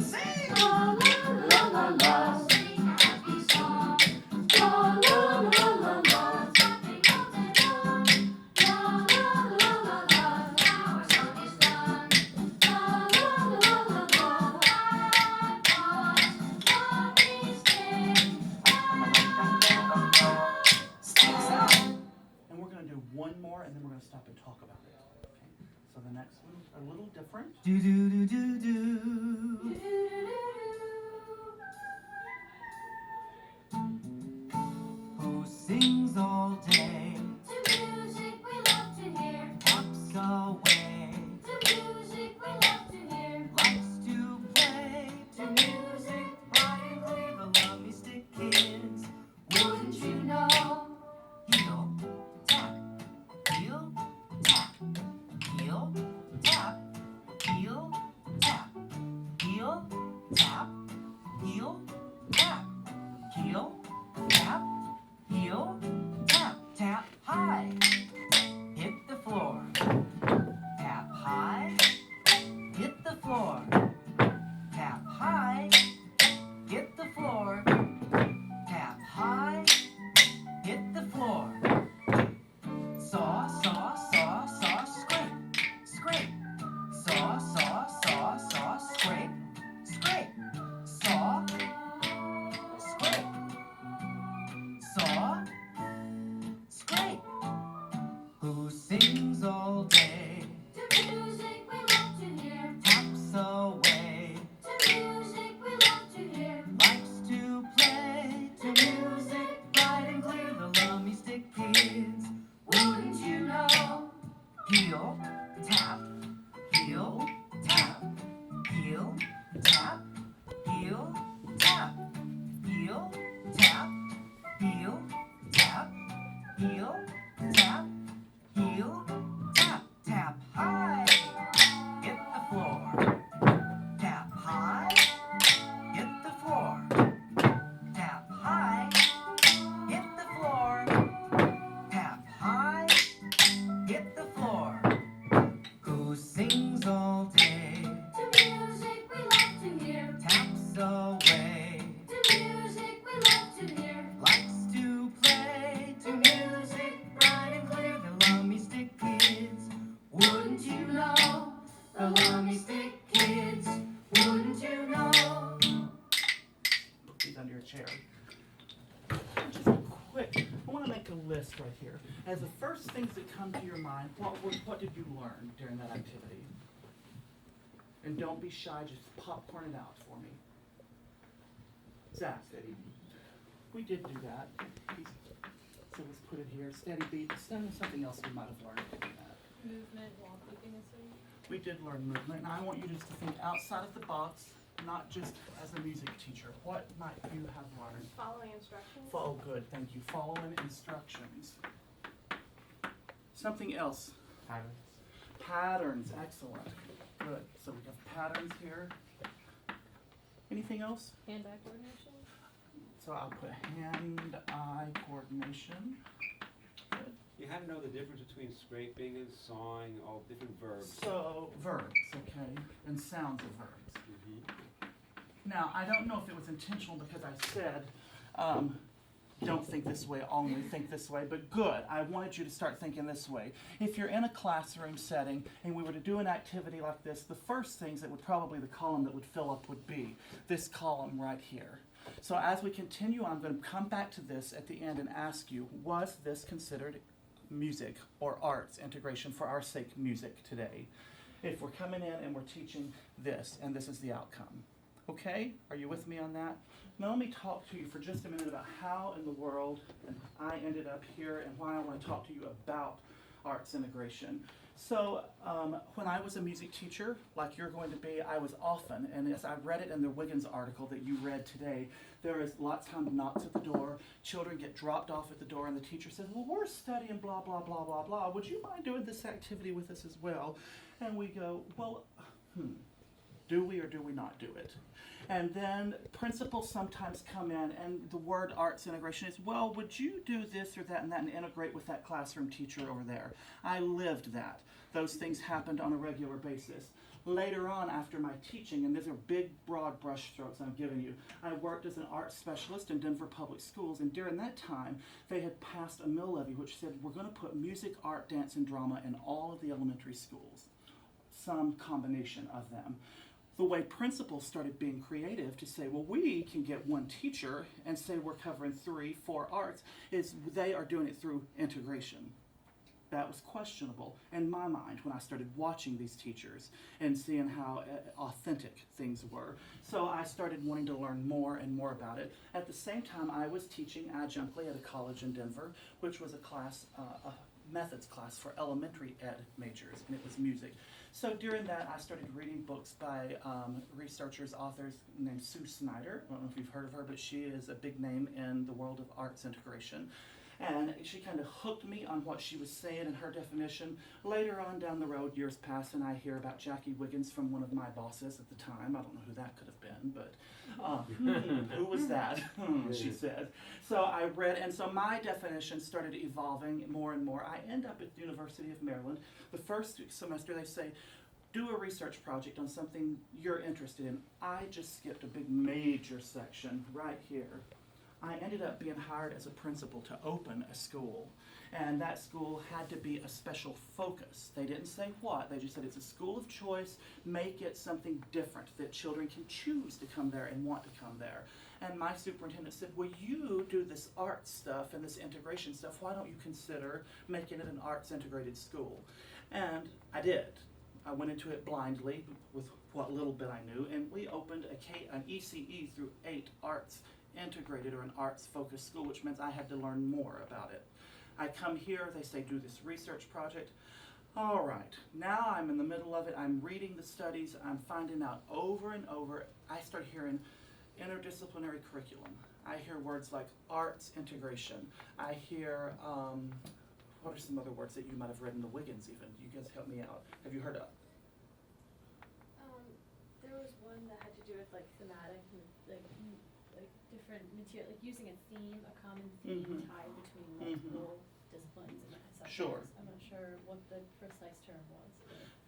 Sing! La la la la la. Sing a happy song. La la la la la. Happy birthday on. La la la la la. Now our song is done. La la la la la. That was Mommy's day. Sticks up. And we're going to do one more, and then we're going to stop and talk about it. Okay? So the next one's a little different. Do do do do do. Who sings all day? To music we love to hear. Taps away. To music we love to hear. Likes to play. To music bright and clear. The Lummy Stick Kids. Wouldn't you know? Heel, tap, heel, tap, heel, tap, heel, tap, heel, tap, heel, tap, heel, tap, heel, tap, tap high, hit the floor, tap high, hit the floor, tap high, hit the floor, tap high, hit the floor. Saw, saw, saw, saw, scrape, scrape. Saw, saw, saw, saw, scrape, scrape. Saw, scrape. Saw, scrape. Who sings all day? To music we love to hear. Taps away. To music we love to hear. Likes to play. To music bright and clear. The Lummy Stick Kids. Wouldn't you know? Heel, tap, heel, tap, heel, tap, heel, tap, heel, tap, heel, tap, heel, tap, heel, tap, tap high, hit the floor, tap high, hit the floor, tap high, hit the floor, tap high, hit the floor. Who sings all day? To music we love to hear. Taps away. To music we love to hear. Likes to play. To music bright and clear. The Lummy Stick Kids. Wouldn't you know? The Lummy Stick Kids. Wouldn't you know? Put these under your chair. Just quick, I want to make a list right here. As the first things that come to your mind, what did you learn during that activity? And don't be shy, just popcorn it out for me. Zach, steady. We did do that. So let's put it here. Steady beat. Something else we might have learned from that. Movement while keeping a seat. We did learn movement, and I want you just to think outside of the box, not just as a music teacher. What might you have learned? Following instructions. Oh, good, thank you. Following instructions. Something else. Patterns. Patterns, excellent. Good. So we have patterns here. Anything else? Hand-eye coordination. So I'll put hand-eye coordination. Good. You had to know the difference between scraping and sawing, all different verbs. So verbs, okay, and sounds of verbs. Mm-hmm. Now, I don't know if it was intentional because I said, don't think this way, only think this way, but good. I wanted you to start thinking this way. If you're in a classroom setting and we were to do an activity like this, the first things that would probably, the column that would fill up would be this column right here. So as we continue on, I'm going to come back to this at the end and ask you, was this considered music or arts integration, for our sake, music today? If we're coming in and we're teaching this, and this is the outcome. Okay? Are you with me on that? Now let me talk to you for just a minute about how in the world I ended up here and why I want to talk to you about arts integration. So when I was a music teacher, like you're going to be, I was often, and as I read it in the Wiggins article that you read today, there is lots of times knocks at the door, children get dropped off at the door, and the teacher says, well, we're studying blah, blah, blah, blah, blah. Would you mind doing this activity with us as well? And we go, well, do we or do we not do it? And then principals sometimes come in, and the word arts integration is, well, would you do this or that and that and integrate with that classroom teacher over there? I lived that. Those things happened on a regular basis. Later on, after my teaching, and these are big, broad brush strokes I'm giving you, I worked as an art specialist in Denver Public Schools, and during that time, they had passed a mill levy which said we're going to put music, art, dance, and drama in all of the elementary schools, some combination of them. The way principals started being creative to say, well, we can get one teacher and say we're covering 3, 4 arts, is they are doing it through integration. That was questionable in my mind when I started watching these teachers and seeing how authentic things were. So I started wanting to learn more and more about it. At the same time, I was teaching adjunctly at a college in Denver, which was a class, a methods class for elementary ed majors, and it was music. So during that, I started reading books by researchers, authors named Sue Snyder. I don't know if you've heard of her, but she is a big name in the world of arts integration. And she kind of hooked me on what she was saying in her definition. Later on down the road, years pass, and I hear about Jackie Wiggins from one of my bosses at the time. I don't know who that could have been, but who was that? She said. So I read, and so my definition started evolving more and more. I end up at the University of Maryland. The first semester they say, do a research project on something you're interested in. I just skipped a big major section right here. I ended up being hired as a principal to open a school, and that school had to be a special focus. They didn't say what, they just said it's a school of choice, make it something different that children can choose to come there and want to come there. And my superintendent said, well, you do this arts stuff and this integration stuff, why don't you consider making it an arts integrated school? And I did. I went into it blindly with what little bit I knew, and we opened an ECE through 8 arts integrated or an arts focused school, which means I had to learn more about it. I come here, they say do this research project. All right, now I'm in the middle of it, I'm reading the studies, I'm finding out over and over, I start hearing interdisciplinary curriculum. I hear words like arts integration. I hear, what are some other words that you might have read in the Wiggins even? You guys help me out. Have you heard of? There was one that had to do with like thematic, like different material, like using a theme, a common theme tied between multiple disciplines and subjects. Sure. I'm not sure what the precise term was.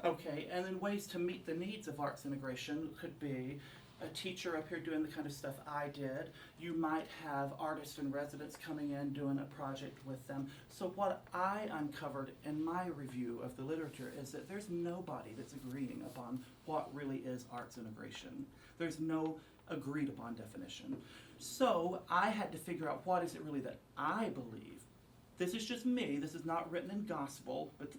Okay, and then ways to meet the needs of arts integration could be a teacher up here doing the kind of stuff I did. You might have artists in residence coming in doing a project with them. So what I uncovered in my review of the literature is that there's nobody that's agreeing upon what really is arts integration. There's no agreed upon definition. So I had to figure out what is it really that I believe. This is just me, this is not written in gospel, but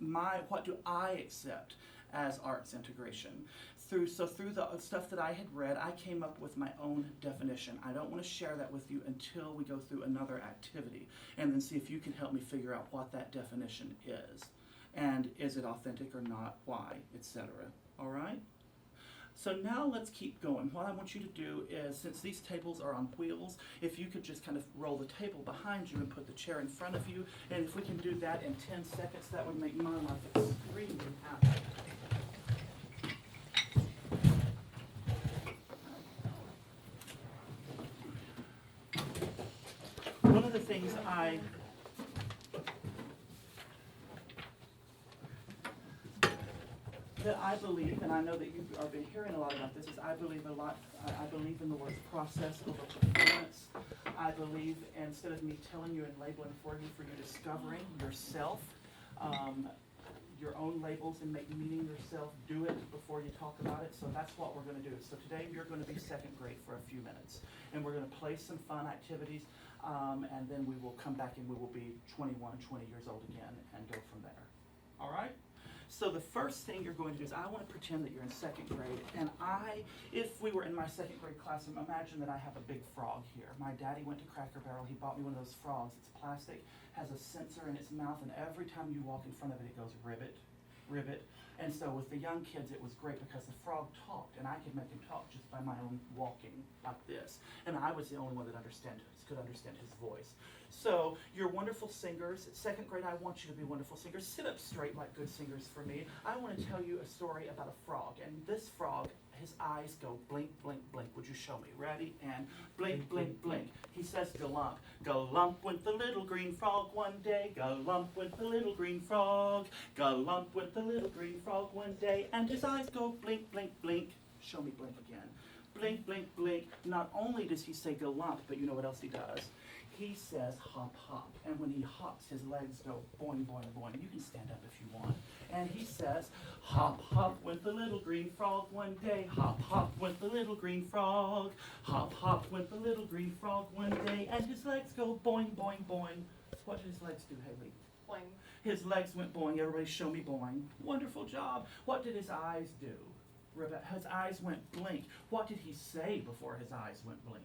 what do I accept as arts integration? Through the stuff that I had read, I came up with my own definition. I don't want to share that with you until we go through another activity and then see if you can help me figure out what that definition is. And is it authentic or not, why, etc. All right? So now let's keep going. What I want you to do is, since these tables are on wheels, if you could just kind of roll the table behind you and put the chair in front of you, and if we can do that in 10 seconds, that would make my life extremely happy. One of the things that I believe, and I know that you have been hearing a lot about this, is I believe in the words process over performance. I believe instead of me telling you and labeling for you discovering yourself, your own labels and make meaning yourself, do it before you talk about it. So that's what we're going to do. So today you're going to be second grade for a few minutes, and we're going to play some fun activities, and then we will come back and we will be 21, 20 years old again and go from there. All right? So the first thing you're going to do is I want to pretend that you're in second grade, and if we were in my second grade classroom, imagine that I have a big frog here. My daddy went to Cracker Barrel, he bought me one of those frogs. It's plastic, has a sensor in its mouth, and every time you walk in front of it, it goes ribbit, ribbit. And so with the young kids, it was great because the frog talked, and I could make him talk just by my own walking like this. And I was the only one that could understand his voice. So you're wonderful singers. Second grade, I want you to be wonderful singers. Sit up straight like good singers for me. I want to tell you a story about a frog. And this frog, his eyes go blink, blink, blink. Would you show show me. Ready? And blink, blink, blink. He says galump. Galump went the little green frog one day. Galump went the little green frog. Galump went the little green frog one day. And his eyes go blink, blink, blink. Show me blink again. Blink, blink, blink. Not only does he say galump, but you know what else he does? He says hop, hop. And when he hops, his legs go boing, boing, boing. You can stand up if you want. And he says, hop, hop went the little green frog one day. Hop, hop went the little green frog. Hop, hop went the little green frog one day. And his legs go boing, boing, boing. What did his legs do, Haley? Boing. His legs went boing. Everybody show me boing. Wonderful job. What did his eyes do? His eyes went blink. What did he say before his eyes went blink?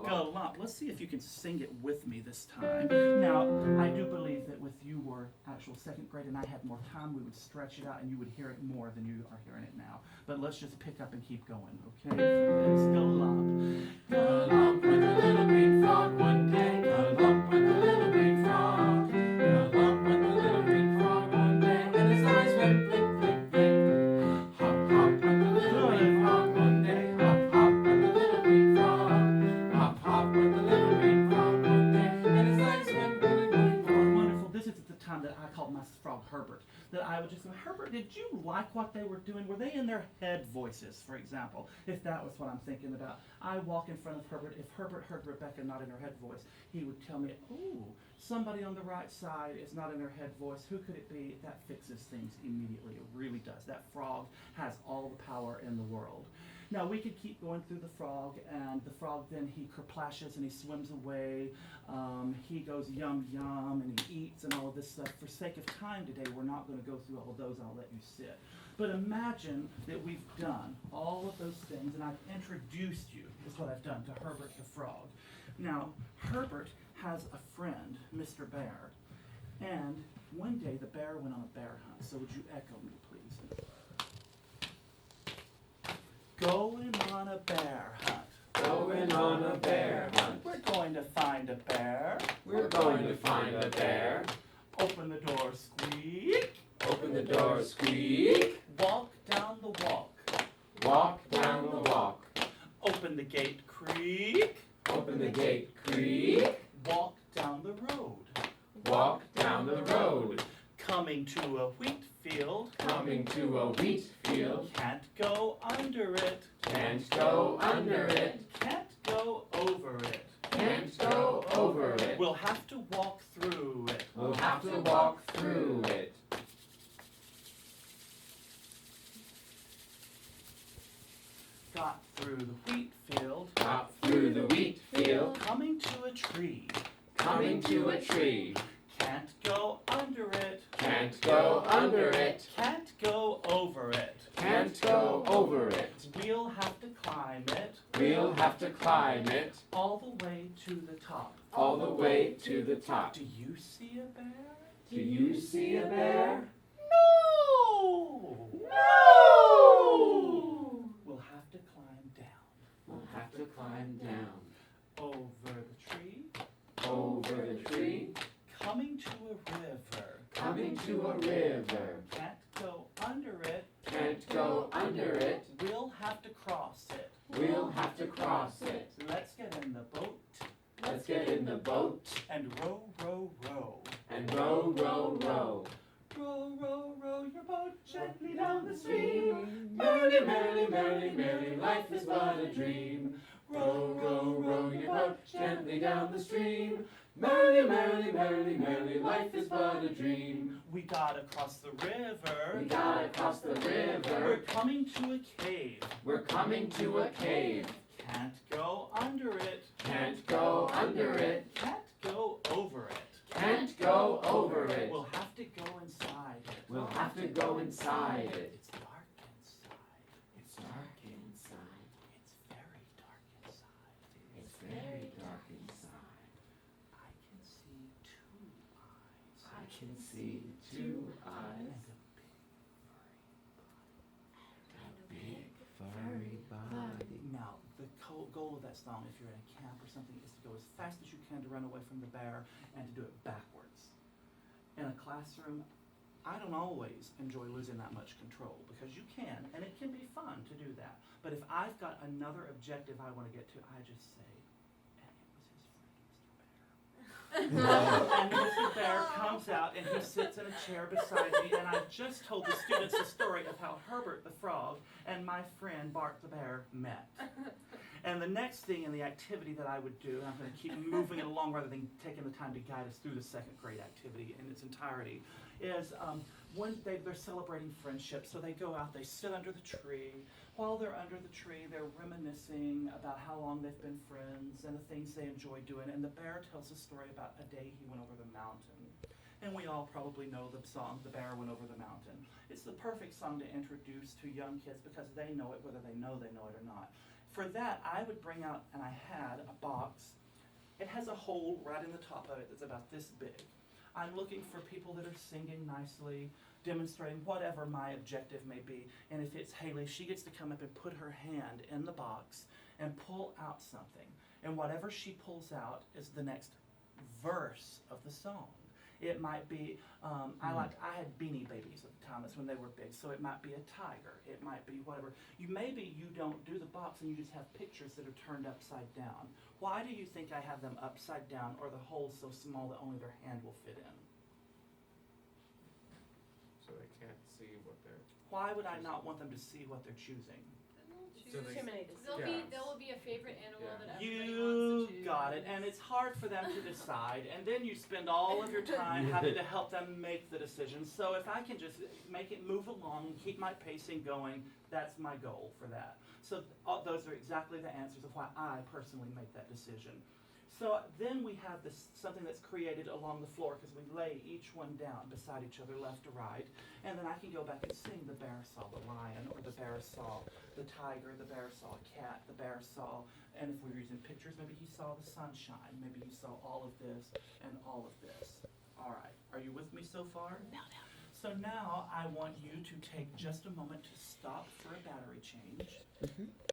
Galump. Let's see if you can sing it with me this time. Now, I do believe that with you were actual second grade and I had more time, we would stretch it out and you would hear it more than you are hearing it now. But let's just pick up and keep going, okay? It's galump. Galump went the little green frog one day. Galump went the little green frog. Galump went the little green frog one day, and his eyes went blink, blink, blink. Hop, hop went the little green frog one day. Hop, hop went the little green frog. Hop, hop went the little green frog one day, and his eyes went blink, blink, blink. Wonderful. This is at the time that I called my frog Herbert. That I would just go, Herbert, did you like what they were doing? Were they in their head voices, for example? If that was what I'm thinking about. I walk in front of Herbert. If Herbert heard Rebecca not in her head voice, he would tell me, ooh, somebody on the right side is not in their head voice. Who could it be? That fixes things immediately. It really does. That frog has all the power in the world. Now, we could keep going through the frog, and the frog then he kerplashes and he swims away. He goes yum yum and he eats and all of this stuff. For sake of time today, we're not going to go through all of those. I'll let you sit. But imagine that we've done all of those things, and I've introduced you, is what I've done, to Herbert the frog. Now, Herbert has a friend, Mr. Bear, and one day the bear went on a bear hunt. So would you echo me, please? Going on a bear hunt. Going on a bear hunt. We're going to find a bear. We're going to find a bear. Open the door, squeak. Open the door, squeak. Walk down the walk. Walk down the walk. Open the gate, creak. Open the gate, creak. Walk down the road. Walk down the road. Coming to a wheat field. Coming to a wheat field. Can't go under it. Can't go under it. Can't go over it. Can't go over it. We'll have to walk through it. We'll have to walk through it. Got through the wheat field. Got through the wheat field. Coming to a tree. Coming to a tree. Can't go under it. Can't go under it. Can't go over it. Can't go over it. We'll have to climb it. We'll have to climb it All the way to the top. all the way to the top. Do you see a bear? Do you see a bear? No! No! We'll have to climb down. We'll have to climb down. Over the tree. Over the tree. Coming to a river. Coming to a river. Can't go under it. Can't go under it. We'll have to cross it. We'll have to cross it. Let's get in the boat Let's get in the boat and row, row, row. and row, row, row. Row, row, row your boat gently down the stream. Merrily, merrily, merrily, merrily, life is but a dream. Row, row, row your boat gently down the stream. Merrily, merrily, merrily, merrily, life is but a dream. We gotta cross the river. We gotta cross the We're river. coming to a cave. We're coming to a cave. Can't go under it. Can't go under it. Can't go over it. Can't go over it. We'll have to go inside it. We'll have to go inside it. It's dark inside. It's dark inside. It's very dark inside. It's very dark inside. I can see two eyes. I can see two eyes. And a big Furry body. Now, the goal of that song, if you're in a camp or something, is to go as fast as you can to run away from the bear and to do it backwards. In a classroom, I don't always enjoy losing that much control because you can, and it can be fun to do that. But if I've got another objective I want to get to, I just say, and it was his friend, Mr. Bear. And Mr. Bear comes out and he sits in a chair beside me, and I've just told the students the story of how Herbert the Frog and my friend Bart the Bear met. And the next thing in the activity that I would do, and I'm going to keep moving it along rather than taking the time to guide us through the second grade activity in its entirety, is when they're celebrating friendship. So they go out, they sit under the tree. While they're under the tree, they're reminiscing about how long they've been friends and the things they enjoy doing. And the bear tells a story about a day he went over the mountain. And we all probably know the song, The Bear Went Over the Mountain. It's the perfect song to introduce to young kids because they know it whether they know it or not. For that, I would bring out, and I had a box. It has a hole right in the top of it that's about this big. I'm looking for people that are singing nicely, demonstrating whatever my objective may be. And if it's Haley, she gets to come up and put her hand in the box and pull out something. And whatever she pulls out is the next verse of the song. It might be, I had Beanie Babies at the time, that's when they were big, so it might be a tiger, it might be whatever. Maybe you don't do the box and you just have pictures that are turned upside down. Why do you think I have them upside down or the hole so small that only their hand will fit in? So they can't see what they're. Why would I not want them to see what they're choosing? So they- There will be a favorite animal Yeah. that everybody You wants to choose. got it, and it's hard for them to decide, and then you spend all of your time having to help them make the decision. So if I can just make it move along, keep my pacing going, that's my goal for that. So those are exactly the answers of why I personally make that decision. So then we have this something that's created along the floor because we lay each one down beside each other, left to right, and then I can go back and sing the bear saw the lion, or the bear saw the tiger, the bear saw a cat, the bear saw, and if we were using pictures, maybe he saw the sunshine, maybe he saw all of this and all of this. All right, are you with me so far? So now I want you to take just a moment to stop for a battery change.